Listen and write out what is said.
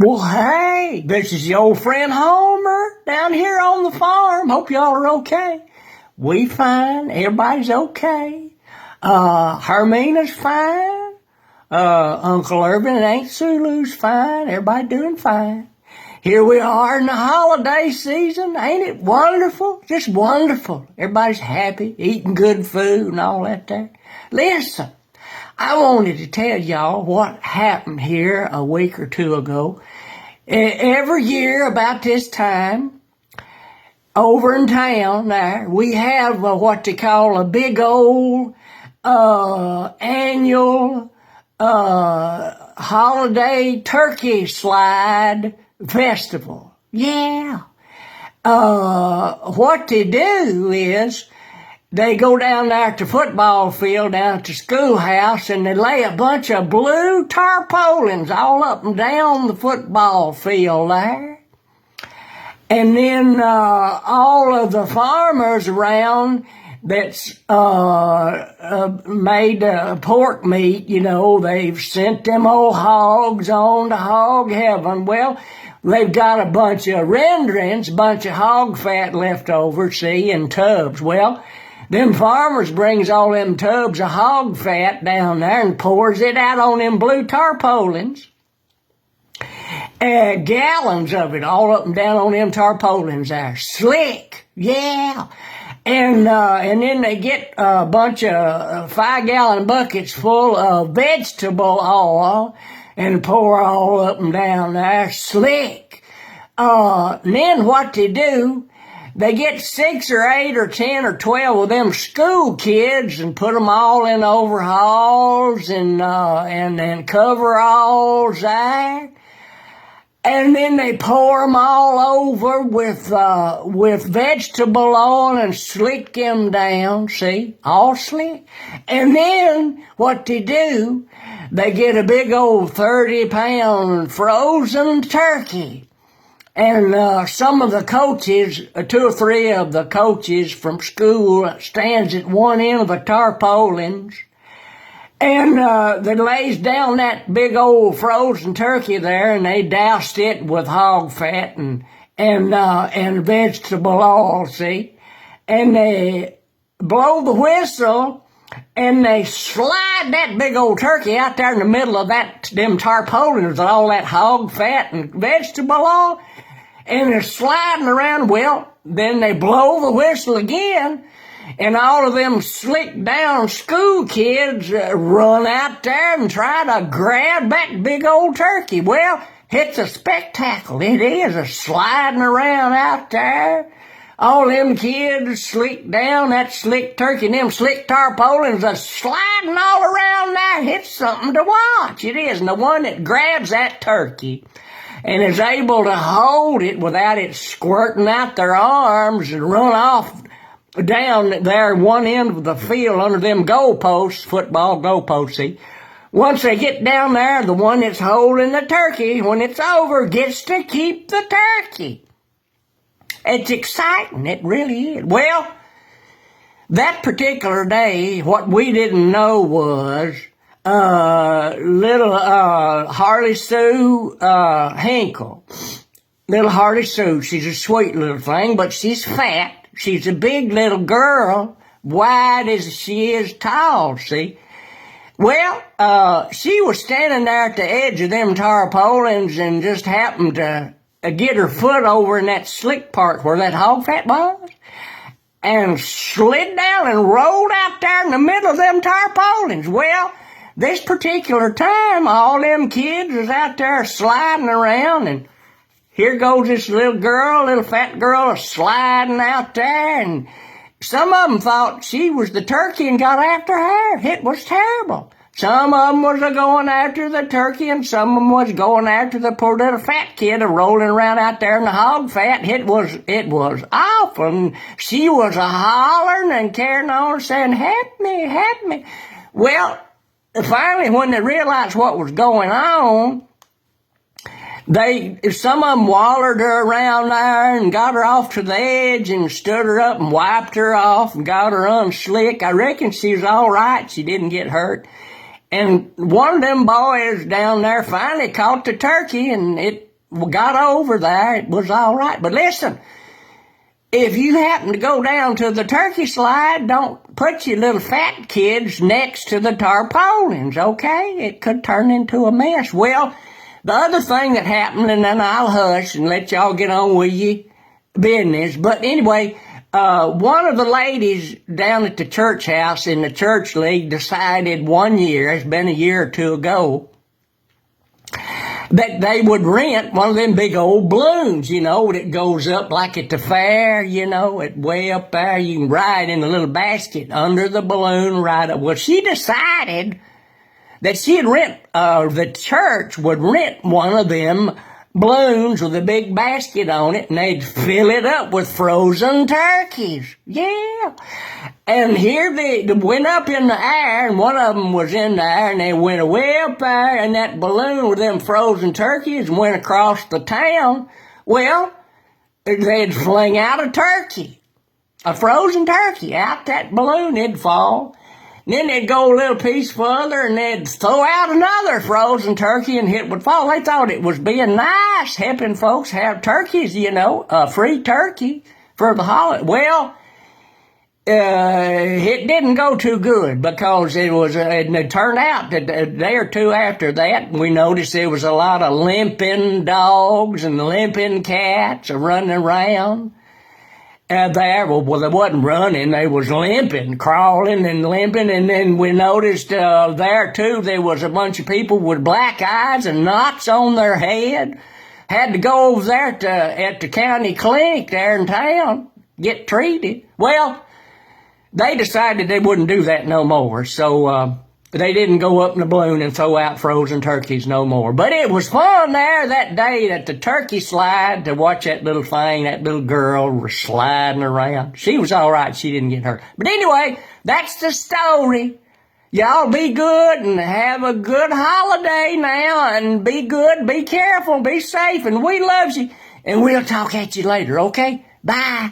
Well, hey, this is your old friend Homer down here on the farm. Hope y'all are okay. We fine. Everybody's okay. Hermina's fine. Uncle Irvin and Aunt Sulu's fine. Everybody doing fine. Here we are in the holiday season. Ain't it wonderful? Just wonderful. Everybody's happy, eating good food and all that there. Listen, I wanted to tell y'all what happened here a week or two ago. Every year about this time, over in town there, we have what they call a big old annual holiday turkey slide festival. Yeah. What they do is they go down there to the football field down at the schoolhouse and they lay a bunch of blue tarpaulins all up and down the football field there. And then all of the farmers around that's made pork meat, they've sent them old hogs on to hog heaven. Well, they've got a bunch of renderings, a bunch of hog fat left over, see, in tubs. Well, them farmers brings all them tubs of hog fat down there and pours it out on them blue tarpaulins. Gallons of it all up and down on them tarpaulins there. Slick, yeah. And then they get a bunch of 5-gallon buckets full of vegetable oil and pour all up and down there. Slick. Then what they do, they get 6 or 8 or 10 or 12 of them school kids and put them all in overalls and coveralls there. And then they pour them all over with vegetable oil and slick them down, see, all slick. And then what they do, they get a big old 30-pound frozen turkey. And some of the coaches, 2 or 3 of the coaches from school stands at one end of the tarpaulins. And they lays down that big old frozen turkey there, and they doused it with hog fat and vegetable oil, see? And they blow the whistle, and they slide that big old turkey out there in the middle of them tarpaulins with all that hog fat and vegetable oil, and they're sliding around. Well, then they blow the whistle again, and all of them slick down school kids run out there and try to grab that big old turkey. Well, it's a spectacle. It is a sliding around out there. All them kids slick down that slick turkey, and them slick tarpaulins are sliding all around there. It's something to watch. It is. And the one that grabs that turkey and is able to hold it without it squirting out their arms and run off down there one end of the field under them goalposts, football goalposts, see. Once they get down there, the one that's holding the turkey, when it's over, gets to keep the turkey. It's exciting. It really is. Well, that particular day, what we didn't know was little Harley Sue Hinkle. Little Harley Sue, she's a sweet little thing, but she's fat. She's a big little girl, wide as she is tall, see. Well, she was standing there at the edge of them tarpaulins and just happened to get her foot over in that slick part where that hog fat was and slid down and rolled out there in the middle of them tarpaulins. Well, this particular time, all them kids was out there sliding around, and here goes this little fat girl, sliding out there, and some of them thought she was the turkey and got after her. It was terrible. Some of them was going after the turkey, and some of them was going after the poor little fat kid rolling around out there in the hog fat. It was awful, and she was a-hollering and carrying on saying, help me, help me. Well, finally, when they realized what was going on, some of them wallered her around there and got her off to the edge and stood her up and wiped her off and got her unslick. I reckon she was all right. She didn't get hurt. And one of them boys down there finally caught the turkey, and it got over there, it was all right. But listen, if you happen to go down to the turkey slide, don't put your little fat kids next to the tarpaulins, okay? It could turn into a mess. Well, the other thing that happened, and then I'll hush and let y'all get on with your business. But anyway, one of the ladies down at the church house in the church league decided one year, it's been a year or two ago, that they would rent one of them big old balloons, that goes up like at the fair, it way up there. You can ride in a little basket under the balloon, right up. Well, she decided that the church would rent one of them balloons with a big basket on it, and they'd fill it up with frozen turkeys. Yeah. And here they went up in the air, and one of them was in the air, and they went way up there, and that balloon with them frozen turkeys went across the town. Well, they'd fling out a turkey, a frozen turkey, out that balloon. It'd fall. And then they'd go a little piece further, and they'd throw out another frozen turkey, and it would fall. They thought it was being nice, helping folks have turkeys, a free turkey for the holiday. Well, it didn't go too good, because it turned out that a day or two after that, we noticed there was a lot of limping dogs and limping cats running around. There, well, they wasn't running, they was limping, crawling and limping, and then we noticed there too, there was a bunch of people with black eyes and knots on their head. Had to go over there at the county clinic there in town, get treated. Well, they decided they wouldn't do that no more, so they didn't go up in the balloon and throw out frozen turkeys no more. But it was fun there that day at the turkey slide to watch that little thing, that little girl sliding around. She was all right. She didn't get hurt. But anyway, that's the story. Y'all be good and have a good holiday now, and be good, be careful, be safe, and we love you. And we'll talk at you later, okay? Bye.